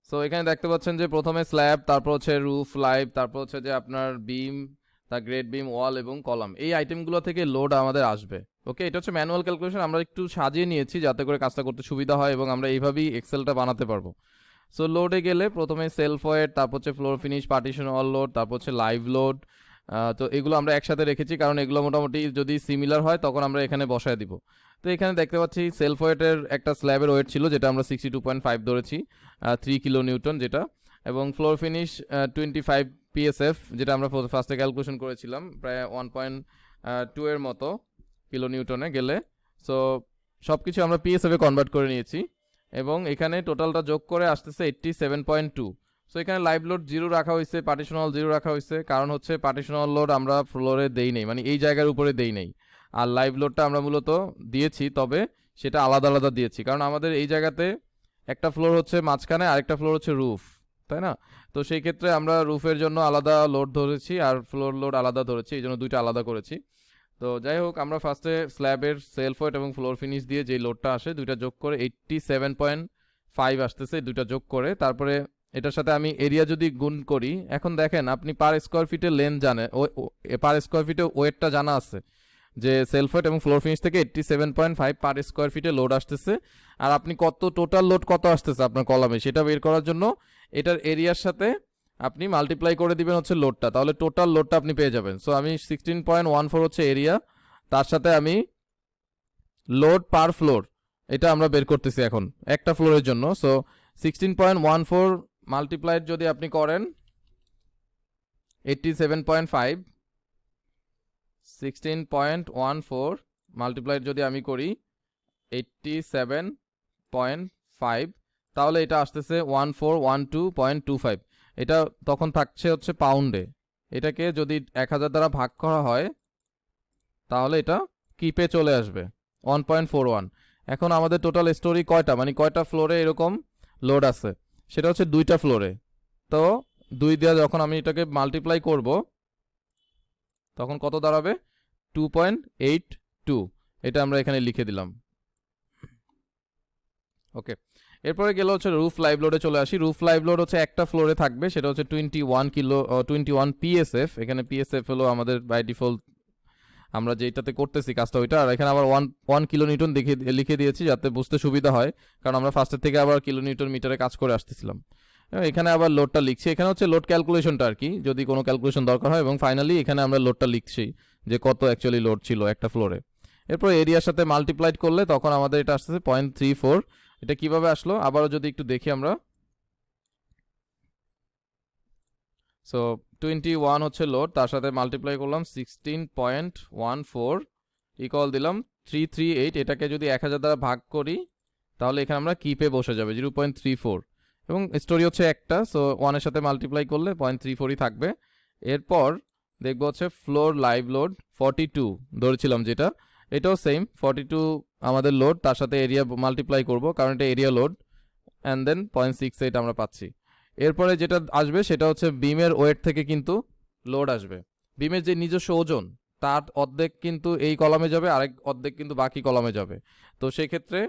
So এখানে দেখতে পাচ্ছেন যে প্রথমে স্ল্যাব, তারপর হচ্ছে রুফ, লাইভ, তারপর হচ্ছে যে আপনার বিম, তার গ্রেড বিম, ওয়াল এবং কলাম, এই আইটেমগুলো থেকে লোড আমাদের আসবে। ওকে, এটা হচ্ছে ম্যানুয়াল ক্যালকুলেশন, আমরা একটু সাজিয়ে নিয়েছি যাতে করে কাজটা করতে সুবিধা হয় এবং আমরা এইভাবেই এক্সেলটা বানাতে পারবো। সো লোডে গেলে প্রথমে সেলফ ওয়েট, তারপর হচ্ছে floor finish, partition all load, তারপর হচ্ছে লাইভ লোড। তো এগুলো আমরা একসাথে রেখেছি কারণ এগুলো মোটামুটি যদি সিমিলার হয় তখন আমরা এখানে বসায় দিব। তো এখানে দেখতে পাচ্ছি সেলফ ওয়েটের একটা স্ল্যাবের ওয়েট ছিল যেটা আমরা 62.5 ধরেছি, 3 কিলো নিউটন যেটা, এবং ফ্লোর ফিনিশ 25 পিএসএফ যেটা আমরা ফার্স্টে ক্যালকুলেশন করেছিলাম প্রায় 1.2 এর মতো কিলো নিউটনে গেলে। সো সব কিছু আমরা পিএসএফে কনভার্ট করে নিয়েছি এবং এখানে টোটালটা যোগ করে আসতেছে 87.2। সো এখানে লাইভ লোড 0 রাখা হয়েছে, পার্টিশনাল 0 রাখা হয়েছে, কারণ হচ্ছে পার্টিশনাল লোড আমরা ফ্লোরে দেই নেই, মানে এই জায়গার উপরে দেই নেই। আর লাইভ লোডটা আমরা মূলত দিয়েছি, তবে সেটা আলাদা আলাদা দিয়েছি কারণ আমাদের এই জায়গাতে একটা ফ্লোর হচ্ছে মাঝখানে, আরেকটা ফ্লোর হচ্ছে রুফ, তাই না? তো সেই ক্ষেত্রে আমরা রুফের জন্য আলাদা লোড ধরেছি আর ফ্লোর লোড আলাদা ধরেছি, এই জন্য দুইটা আলাদা করেছি। তো যাই হোক, আমরা ফার্স্টে স্ল্যাবের সেলফ ওয়েট এবং ফ্লোর ফিনিশ দিয়ে যে লোডটা আসে দুইটা যোগ করে 87.5 আসতেছে, দুইটা যোগ করে তারপরে এটার সাথে আমি এরিয়া যদি গুণ করি, এখন দেখেন আপনি পার স্কোয়ার ফিটের লেন্থ জানেন, পার স্কোয়ার ফিটে ওয়েটটা জানা আছে যে সেলফ ওয়েট এবং ফ্লোর ফিনিশ থেকে 87.5 পার স্কোয়ার ফিটে লোড আসতেছে। আর আপনি কত টোটাল লোড কত আসতেছে আপনার কলামে সেটা বের করার জন্য এটার এরিয়ার সাথে আপনি মাল্টিপ্লাই করে দিবেন হচ্ছে লোডটা, তাহলে টোটাল লোডটা আপনি পেয়ে যাবেন। সো আমি 16.14 হচ্ছে এরিয়া, তার সাথে আমি লোড পার ফ্লোর এটা আমরা বের করতেছি এখন একটা ফ্লোরের জন্য। সো 16.14 মাল্টিপ্লাইড যদি আপনি করেন 87.5, 16.14 মাল্টিপ্লাইড যদি আমি করি 87.5, তাহলে এটা আসতেছে 1412.25। এটা তখন থাকছে হচ্ছে পাউন্ডে। এটাকে যদি 1000 দ্বারা ভাগ করা হয় তাহলে এটা কিপে চলে আসবে 1.41। এখন আমাদের টোটাল স্টোরি কয়টা, মানে কয়টা ফ্লোরে এরকম লোড আছে, সেটা হচ্ছে দুইটা ফ্লোরে। তো 2 দিয়ে যখন আমি এটাকে মাল্টিপ্লাই করব তখন কত দাঁড়াবে, 2.82। এটা আমরা এখানে লিখে দিলাম। ওকে, এরপরে গেল হচ্ছে রুফ লাইভ লোডে চলে আসি। রুফ লাইভ লোড হচ্ছে একটা ফ্লোরে থাকবে, সেটা হচ্ছে 21 পিএসএফ। এখানে পিএসএফ হলো আমাদের বাই ডিফল্ট আমরা যেটাতে করতেছি কাজটা ওইটা, আর এখানে আবার 1 কিলো নিউটন লিখে দিয়েছি যাতে বুঝতে সুবিধা হয়, কারণ আমরা ফার্স্টের থেকে আবার কিলো নিউটন মিটারে কাজ করে আসতেছিলাম। এখানে আবার লোডটা লিখছি, এখানে হচ্ছে লোড ক্যালকুলেশনটা আর কি, যদি কোনো ক্যালকুলেশন দরকার হয়, এবং ফাইনালি এখানে আমরা লোডটা লিখছি যে কত অ্যাকচুয়ালি লোড ছিল একটা ফ্লোরে। এরপর এরিয়ার সাথে মাল্টিপ্লাইড করলে তখন আমাদের এটা আসতেছে 0.34। এটা কিভাবে আসলো আবারও যদি একটু দেখি আমরা। সো 21 হচ্ছে লোড, তার সাথে মাল্টিপ্লাই করলাম 16.14 ইকুয়াল দিলাম 338। এটাকে যদি 1000 দ্বারা ভাগ করি তাহলে এখানে আমরা কিপে বসে যাবে 0.34, এবং স্টোরি হচ্ছে একটা। সো 1 এর সাথে মাল্টিপ্লাই করলে 0.34ই থাকবে। এরপর দেখবো হচ্ছে ফ্লোর লাইভ লোড 42 ধরেছিলাম যেটা, এটাও সেম 42 আমাদের লোড, তার সাথে এরিয়া মাল্টিপ্লাই করব কারণ এটা এরিয়া লোড, অ্যান্ড দেন 0.68 আমরা পাচ্ছি। এরপরে যেটা আসবে সেটা হচ্ছে বিমের ওয়েট থেকে কিন্তু লোড আসবে। বিমের যে নিজস্ব ওজন তার অর্ধেক কিন্তু এই কলামে যাবে, আরেক অর্ধেক কিন্তু বাকি কলামে যাবে। তো সেই ক্ষেত্রে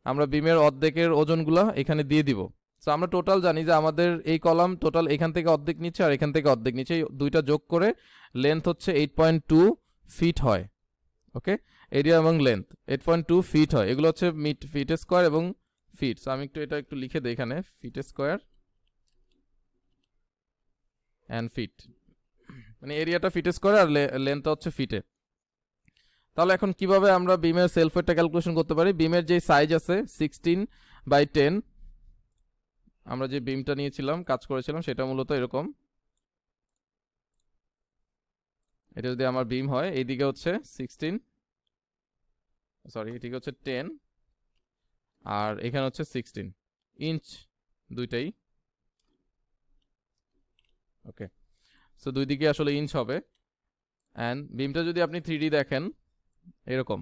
আমরা বিমের অর্ধেকের ওজনগুলো এখানে দিয়ে দিব। সো আমরা টোটাল জানি যে আমাদের এই কলাম টোটাল এখান থেকে অর্ধেক নিচ্ছে আর এখান থেকে অর্ধেক নিচ্ছে, এই দুইটা যোগ করে লেন্থ হচ্ছে 8.2 ফিট হয়। ওকে, এরিয়া এবং লেন্থ 8.2 ফিট হয়, এগুলো হচ্ছে ফিট স্কোয়ার এবং ফিট। সো আমি এটা একটু লিখে দিই এখানে, ফিট স্কোয়ার অ্যান্ড ফিট, মানে এরিয়াটা ফিট স্কোয়ার আর লেন্থটা হচ্ছে ফিটে। তাহলে এখন কিভাবে আমরা বিমের সেলফ ওয়েটটা ক্যালকুলেশন করতে পারি। বিমের যে সাইজ আছে 16/10, আমরা যে বিমটা নিয়েছিলাম কাজ করেছিলাম সেটা মূলত এরকম। এটা যদি আমার বিম হয়, এইদিকে হচ্ছে 16, সরি এদিকে হচ্ছে 10, আর এখানে হচ্ছে 16 ইঞ্চ, দুইটাই। ওকে, সো দুই দিকে আসলে ইঞ্চ হবে। অ্যান্ড বিমটা যদি আপনি 3D দেখেন এরকম,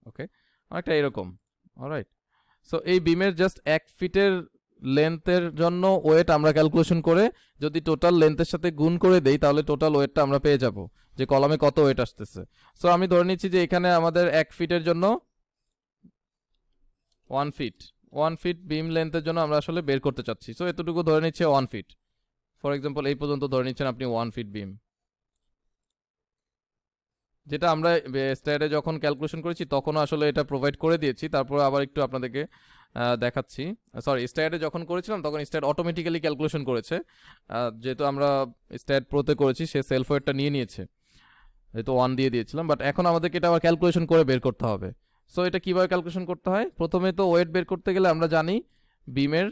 ওকে, অনেকটা এরকম। অলরাইট, সো এই বিমের জাস্ট 1 ফিটের লেন্থের জন্য ওয়েট আমরা ক্যালকুলেশন করে যদি টোটাল লেন্থের সাথে গুণ করে দেই তাহলে টোটাল ওয়েটটা আমরা পেয়ে যাব যে কলামে কত ওয়েট আসতেছে। সো আমি ধরে নিচ্ছি যে এখানে আমাদের 1 ফিটের জন্য 1 ফিট বিম লেন্থের জন্য আমরা আসলে বের করতে চাচ্ছি। সো এতটুকু ধরে নিচ্ছে 1 ফিট। ফর এক্সাম্পল এই পর্যন্ত ধরে নিচ্ছেন আপনি 1 ফিট বিম, যেটা আমরা স্ট্যাটে যখন ক্যালকুলেশন করেছি তখনও আসলে এটা প্রোভাইড করে দিয়েছি। তারপর আবার একটু আপনাদেরকে দেখাচ্ছি। সরি, স্ট্যাটে যখন করেছিলাম তখন স্ট্যাট অটোমেটিক্যালি ক্যালকুলেশন করেছে, যেহেতু আমরা স্ট্যাট প্রোতে করেছি সে সেলফ ওয়েটটা নিয়ে নিয়েছে, যেহেতু 1 দিয়ে দিয়েছিলাম। বাট এখন আমাদেরকে এটা আবার ক্যালকুলেশন করে বের করতে হবে। সো এটা কিভাবে ক্যালকুলেশন করতে হয়, প্রথমে তো ওয়েট বের করতে গেলে আমরা জানি বিমের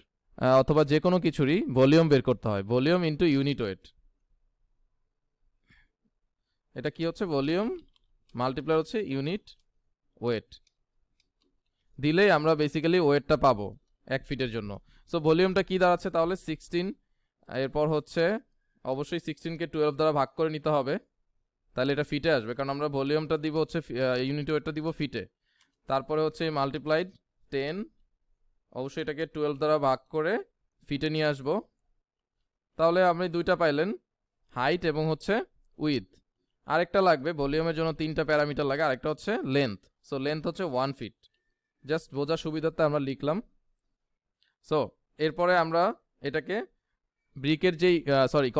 অথবা যে কোনো কিছুরই ভলিউম বের করতে হয়, ভলিউম ইন্টু ইউনিট ওয়েট। এটা কি হচ্ছে, ভলিউম মাল্টিপ্লাই হচ্ছে ইউনিট ওয়েট, দিলেই আমরা বেসিক্যালি ওয়েটটা পাবো 1 ফিটের জন্য। সো ভলিউমটা কি দাঁড়াচ্ছে তাহলে 16, এরপর হচ্ছে অবশ্যই 16কে 12 দ্বারা ভাগ করে নিতে হবে, তাহলে এটা ফিটে আসবে, কারণ আমরা ভলিউমটা দিব হচ্ছে ইউনিট ওয়েটটা দিব ফিটে। তারপরে হচ্ছে মাল্টিপ্লাইড 10, অবশ্যই এটাকে 12 দ্বারা ভাগ করে ফিটে নিয়ে আসবো। তাহলে আপনি দুইটা পাইলেন, হাইট এবং হচ্ছে উইথ। আরেকটা লাগবে, ভলিউমের জন্য 3টা প্যারামিটার লাগে, আরেকটা হচ্ছে লেন্থ। সো লেন্থ হচ্ছে 1 ফিট, জাস্ট বোঝার সুবিধার্থে আমরা লিখলাম। সো এরপরে আমরা এটাকে ব্রিকের যেই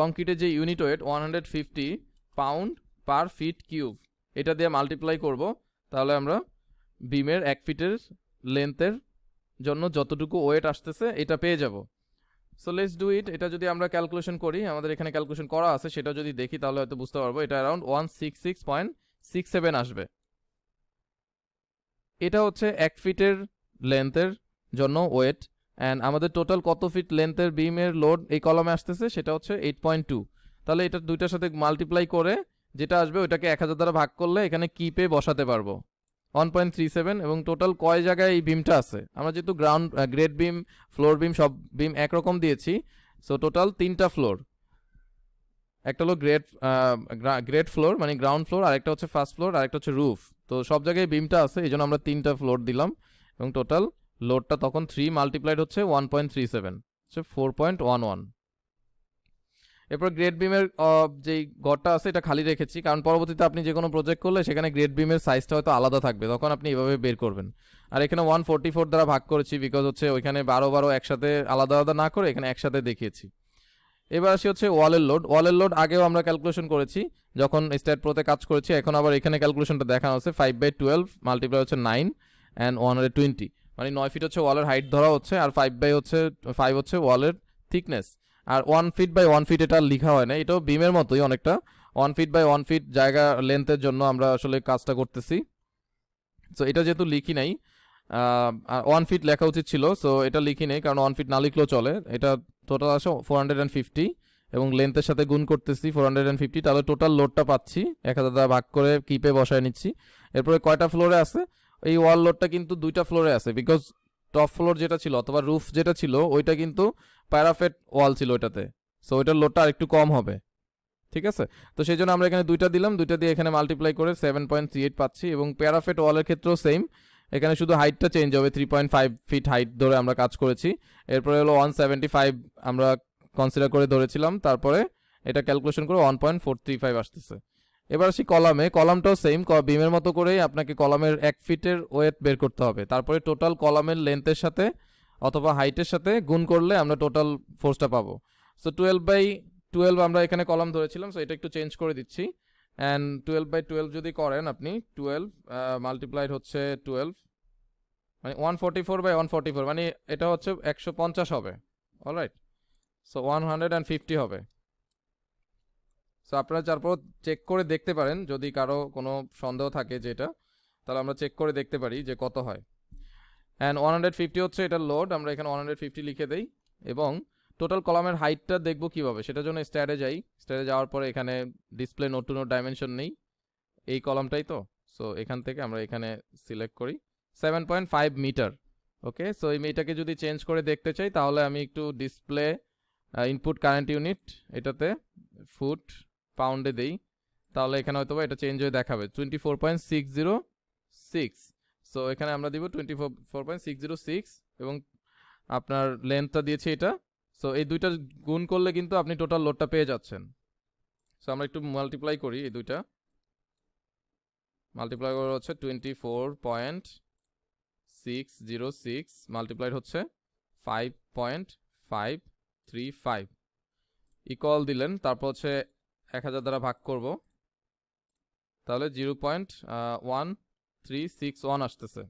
কংক্রিটের যে ইউনিট ওয়েট 150 পাউন্ড পার ফিট কিউব, এটা দিয়ে মাল্টিপ্লাই করব, তাহলে আমরা বিমের 1 ফিটের লেন্থের জন্য যতটুকু ওয়েট আসতেছে এটা পেয়ে যাব। So let's do it. এটা যদি আমরা ক্যালকুলেশন করি, আমাদের এখানে ক্যালকুলেশন করা আছে, সেটা যদি দেখি তাহলে হয়তো বুঝতে পারবো। এটা অ্যারাউন্ড 166.67 আসবে। এটা হচ্ছে 1 ফিটের লেন্থের জন্য ওয়েট, অ্যান্ড আমাদের টোটাল কত ফিট লেন্থের বিমের লোড এই কলমে আসতেছে সেটা হচ্ছে 8.2। তাহলে এটা দুইটার সাথে মাল্টিপ্লাই করে যেটা আসবে ওইটাকে 1000 দ্বারা ভাগ করলে এখানে কিপে বসাতে পারবো 1.37। এবং টোটাল কয় জায়গায় এই বিমটা আছে, আমরা যেহেতু গ্রাউন্ড গ্রেড বিম ফ্লোর বিম সব বিম একরকম দিয়েছি, সো টোটাল 3টা ফ্লোর, একটা হলো গ্রেড ফ্লোর মানে গ্রাউন্ড ফ্লোর, আরেকটা হচ্ছে ফার্স্ট ফ্লোর, আরেকটা হচ্ছে রুফ। তো সব জায়গায় বিমটা আছে, এই জন্য আমরা 3টা ফ্লোর দিলাম, এবং টোটাল লোডটা তখন 3 মাল্টিপ্লাইড হচ্ছে 1.37, হচ্ছে 4.11। এরপর গ্রেড বিমের যেই ঘরটা আছে এটা খালি রেখেছি, কারণ পরবর্তীতে আপনি যে কোনো প্রজেক্ট করলে সেখানে গ্রেড বিমের সাইজটা হয়তো আলাদা থাকবে, তখন আপনি এভাবে বের করবেন। আর এখানে 144 দ্বারা ভাগ করেছি, বিকজ হচ্ছে ওইখানে 12 একসাথে আলাদা আলাদা না করে এখানে একসাথে দেখিয়েছি। এবার আসি হচ্ছে ওয়ালের লোড। ওয়ালের লোড আগেও আমরা ক্যালকুলেশন করেছি যখন স্ট্যাট প্রোতে কাজ করেছি, এখন আবার এখানে ক্যালকুলেশনটা দেখানো হচ্ছে 5/12 মাল্টিপ্লাই হচ্ছে 9 অ্যান্ড 120, মানে 9 ফিট হচ্ছে ওয়ালের হাইট ধরা হচ্ছে, আর 5 হচ্ছে ওয়ালের থিকনেস। আর 1 ফিট বাই 1 ফিট এটা লেখা হয় না, এটাও বিমের মতোই অনেকটা 1 ফিট বাই 1 ফিট জায়গা লেন্থের জন্য আমরা আসলে কাজটা করতেছি। সো এটা যেহেতু লিখি নাই, 1 ফিট লেখা উচিত ছিল, সো এটা লিখি নেই, কারণ 1 ফিট না লিখলেও চলে। এটা টোটাল আসে 450 এবং লেন্থের সাথে গুণ করতেছি 450, তাহলে টোটাল লোডটা পাচ্ছি 1000 দ্বারা ভাগ করে কিপে বসায় নিচ্ছি। এরপরে কয়টা ফ্লোরে আছে, এই ওয়াল লোডটা কিন্তু 2টা ফ্লোরে আছে, বিকজ টপ ফ্লোর যেটা ছিল অথবা রুফ যেটা ছিল ওইটা কিন্তু প্যারাফেট ওয়াল ছিল ওইটাতে, সো ওইটার লোডটা আরেকটু কম হবে, ঠিক আছে। তো সেই জন্য আমরা এখানে 2টা দিলাম, 2টা দিয়ে এখানে মাল্টিপ্লাই করে 7.38 পাচ্ছি। এবং প্যারাফেট ওয়ালের ক্ষেত্রেও সেম, এখানে শুধু হাইটটা চেঞ্জ হবে, 3.5 ফিট হাইট ধরে আমরা কাজ করেছি। এরপরে হলো 175 আমরা কনসিডার করে ধরেছিলাম, তারপরে এটা ক্যালকুলেশন করে 1.435 আসতেছে। এবার আসি কলামে, কলামটাও সেম, বিমের মতো করেই আপনাকে কলামের 1 ফিটের ওয়েট বের করতে হবে, তারপরে টোটাল কলামের লেন্থের সাথে অথবা হাইটের সাথে গুণ করলে আমরা টোটাল ফোর্সটা পাবো। সো 12/12 আমরা এখানে কলাম ধরেছিলাম, সো এটা একটু চেঞ্জ করে দিচ্ছি। অ্যান্ড 12/12 যদি করেন আপনি, 12 মাল্টিপ্লাইড হচ্ছে 12, মানে 144/144, মানে এটা হচ্ছে 150 হবে, অলরাইট। সো 150 হবে। সো আপনারা তারপর চেক করে দেখতে পারেন যদি কারো কোনো সন্দেহ থাকে যেটা, তাহলে আমরা চেক করে দেখতে পারি যে কত হয়। অ্যান্ড 150 হচ্ছে এটা লোড, আমরা এখানে 150 লিখে দেই। এবং টোটাল কলামের হাইটটা দেখবো কিভাবে, সেটার জন্য স্ট্যাটে যাই। স্ট্যাটে যাওয়ার পরে এখানে display node to node dimension নেই, এই কলামটাই তো। সো এখান থেকে আমরা এখানে সিলেক্ট করি 7.5 মিটার। ওকে, সো এই এটাকে যদি চেঞ্জ করে দেখতে চাই তাহলে আমি একটু ডিসপ্লে ইনপুট কারেন্ট ইউনিট এটাতে ফুট পাউন্ডে দেই, তাহলে এখানে হয়তো এটা চেঞ্জ হয়ে দেখাবে 24.606। সো এখানে আমরা দিব 24.606 এবং আপনার লেন্থটা দিয়েছি এটা। সো এই দুইটা গুণ করলে কিন্তু আপনি টোটাল লোডটা পেয়ে যাচ্ছেন। সো আমরা একটু মাল্টিপ্লাই করি, এই দুইটা মাল্টিপ্লাই করে হচ্ছে 24.606 মাল্টিপ্লাইড হচ্ছে 5.535 ইকুয়াল দিলেন, তারপর হচ্ছে 1000 দ্বারা ভাগ করব, তাহলে 0.1361 আসতেছে।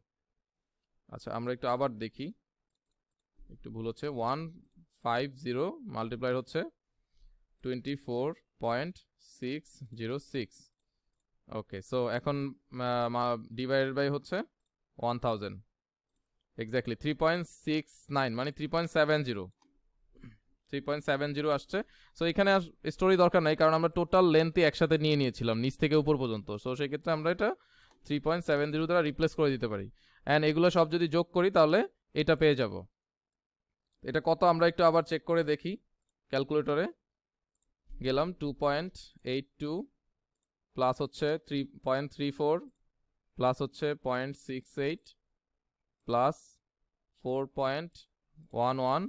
আচ্ছা আমরা একটু আবার দেখি, একটু ভুল হচ্ছে, 150 মাল্টিপ্লাইড হচ্ছে 24.606। ওকে, সো এখন ডিভাইডেড বাই হচ্ছে 1000, এক্স্যাক্টলি 3.69 মানে 3.70 আসছে। সো এখানে আর স্টোরি দরকার নাই, কারণ আমরা টোটাল লেন্থই একসাথে নিয়ে নিয়েছিলাম নিচ থেকে উপর পর্যন্ত। সো সেই ক্ষেত্রে আমরা এটা 3.70 দ্বারা রিপ্লেস করে দিতে পারি, অ্যান্ড এগুলো সব যদি যোগ করি তাহলে এটা পেয়ে যাব। এটা কত আমরা একটু আবার চেক করে দেখি, ক্যালকুলেটরে গেলাম, 2.82 প্লাস হচ্ছে 3.34 প্লাস হচ্ছে 0.68 প্লাস 4.11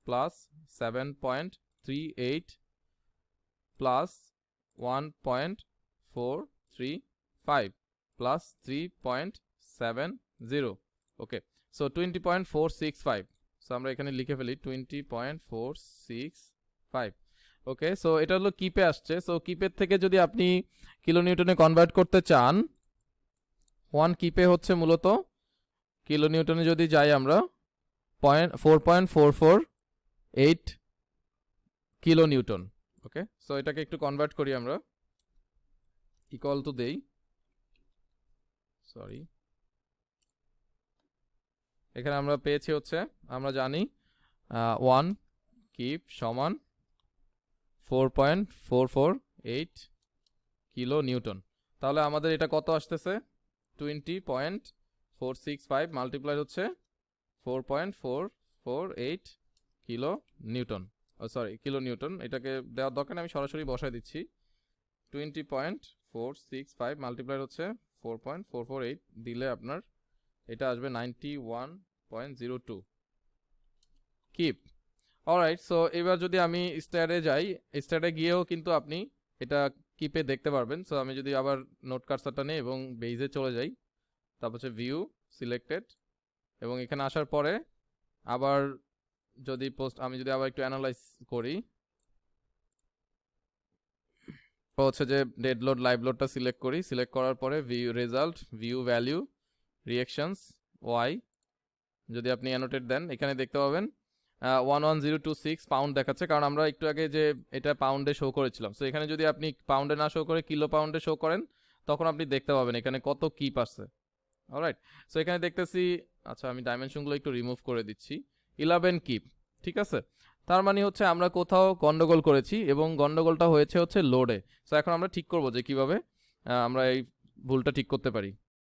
প্লাস 7.38 প্লাস 1.435 প্লাস 3.70। ওকে, সো 20.465। সো আমরা এখানে লিখে ফেলি 20.465। ওকে, সো এটা হলো কিপে আসছে। সো কিপের থেকে যদি আপনি কিলো নিউটনে কনভার্ট করতে চান, 1 কিপে হচ্ছে মূলত কিলো নিউটনে যদি যাই আমরা 4.448 কিলো নিউটন। ওকে, সো এটাকে একটু কনভার্ট করি আমরা, ইকুয়াল টু দেই, সরি এখানে আমরা পেয়েছি হচ্ছে, আমরা জানি 1 কিপ সমান 4.448 কিলো নিউটন। তাহলে আমাদের এটা কত আসতেছে, 20.465 মাল্টিপ্লাই হচ্ছে 4.448 kilo Newton, sorry kilo Newton, এটাকে দেওয়ার দরকার নেই, আমি সরাসরি বসায় দিচ্ছি। 20.465 মাল্টিপ্লাই হচ্ছে 4.448 দিলে আপনার এটা আসবে 91.02 কিপ। অলরাইট, সো এবার যদি আমি স্ট্যাটে যাই, স্ট্যাটে গিয়েও কিন্তু আপনি এটা কিপে দেখতে পারবেন। সো আমি যদি আবার নোট কার্সারটা নিই এবং বেইজে চলে যাই, তারপর হচ্ছে ভিউ সিলেক্টেড, এবং এখানে আসার পরে আবার যদি আমি যদি আবার একটু অ্যানালাইজ করি, হচ্ছে যে ডেড লোড লাইভ লোডটা সিলেক্ট করি, সিলেক্ট করার পরে view result, view value, reactions Y, যদি আপনি অ্যানোটেট দেন এখানে দেখতে পাবেন 11026 পাউন্ড দেখাচ্ছে, কারণ আমরা একটু আগে যে এটা পাউন্ডে শো করেছিলাম। সো এখানে যদি আপনি পাউন্ডে না শো করে কিলো পাউন্ডে শো করেন, তখন আপনি দেখতে পাবেন এখানে কত কিপ আছে। অলরাইট, সো এখানে দেখতেছি, আচ্ছা আমি ডাইমেনশনগুলো একটু রিমুভ করে দিচ্ছি, 11 কিপ, ঠিক আছে। তার মানে হচ্ছে আমরা কোথাও গন্ডগোল করেছি, এবং গন্ডগোলটা হয়েছে হচ্ছে লোডে। সো এখন আমরা ঠিক করব যে কিভাবে আমরা এই ভুলটা ঠিক করতে পারি।